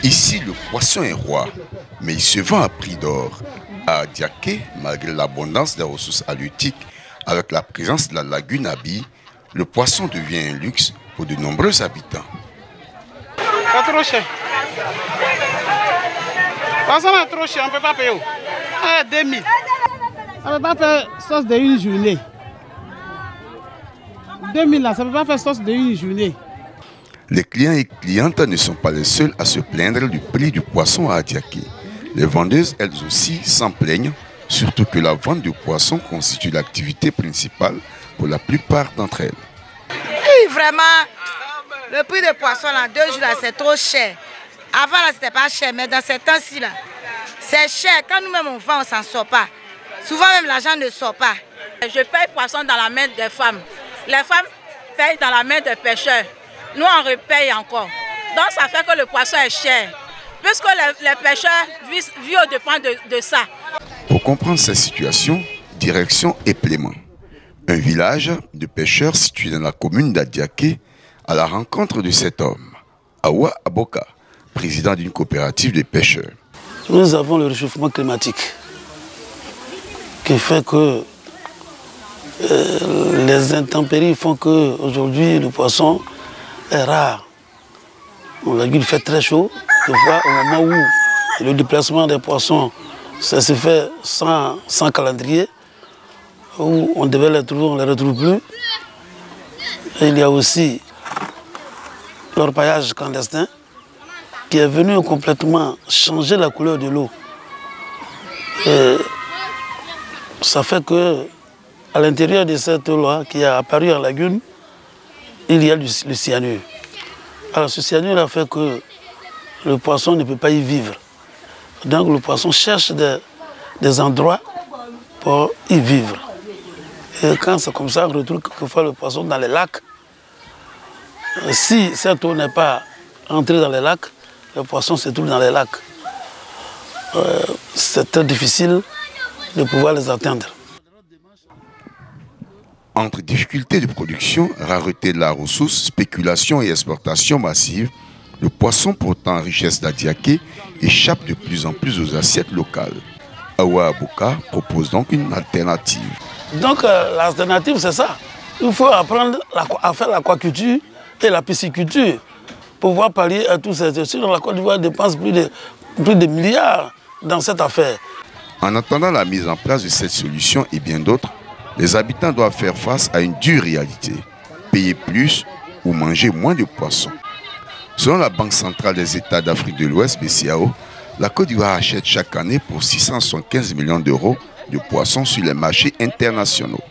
Ici, le poisson est roi, mais il se vend à prix d'or. À Adiaké, malgré l'abondance des ressources halieutiques, avec la présence de la lagune Abi, le poisson devient un luxe pour de nombreux habitants. Pas trop cher. Le poisson est trop cher, on ne peut pas payer. 2000. Ça ne peut pas faire sauce de une journée. 2000 là, ça ne peut pas faire sauce de une journée. Les clients et clientes ne sont pas les seuls à se plaindre du prix du poisson à Adiaké. Les vendeuses, elles aussi, s'en plaignent, surtout que la vente de poissons constitue l'activité principale pour la plupart d'entre elles. Oui, vraiment, le prix de poisson, là, 2 jours, c'est trop cher. Avant, là, c'était pas cher, mais dans ces temps-ci, là, c'est cher. Quand nous-mêmes on vend, on s'en sort pas. Souvent, même l'argent ne sort pas. Je paye poisson dans la main des femmes. Les femmes payent dans la main des pêcheurs. Nous, on repaye encore. Donc, ça fait que le poisson est cher. Puisque les pêcheurs vivent au dépend de ça. Pour comprendre cette situation, direction Éplément, un village de pêcheurs situé dans la commune d'Adiaké, à la rencontre de cet homme, Awa Aboka, président d'une coopérative de pêcheurs. Nous avons le réchauffement climatique qui fait que les intempéries font qu'aujourd'hui le poisson est rare. Il fait très chaud. Des fois, au moment où le déplacement des poissons, ça se fait sans calendrier, où on devait les trouver, on ne les retrouve plus. Et il y a aussi l'orpaillage clandestin qui est venu complètement changer la couleur de l'eau. Ça fait que à l'intérieur de cette eau-là, qui a apparu en lagune, il y a le cyanure. Alors ce cyanure a fait que le poisson ne peut pas y vivre. Donc le poisson cherche des endroits pour y vivre. Et quand c'est comme ça, on retrouve quelquefois le poisson dans les lacs. Si cette eau n'est pas entrée dans les lacs, le poisson se trouve dans les lacs. C'est très difficile de pouvoir les atteindre. Entre difficultés de production, rareté de la ressource, spéculation et exportation massive, le poisson pourtant en richesse d'Adiaké échappe de plus en plus aux assiettes locales. Awa Aboka propose donc une alternative. Donc l'alternative c'est ça. Il faut apprendre à faire l'aquaculture et la pisciculture pour pouvoir pallier à tout ça. Sinon la Côte d'Ivoire dépense plus de milliards dans cette affaire. En attendant la mise en place de cette solution et bien d'autres, les habitants doivent faire face à une dure réalité, payer plus ou manger moins de poissons. Selon la Banque centrale des États d'Afrique de l'Ouest, BCAO, la Côte d'Ivoire achète chaque année pour 675 millions d'euros de poissons sur les marchés internationaux.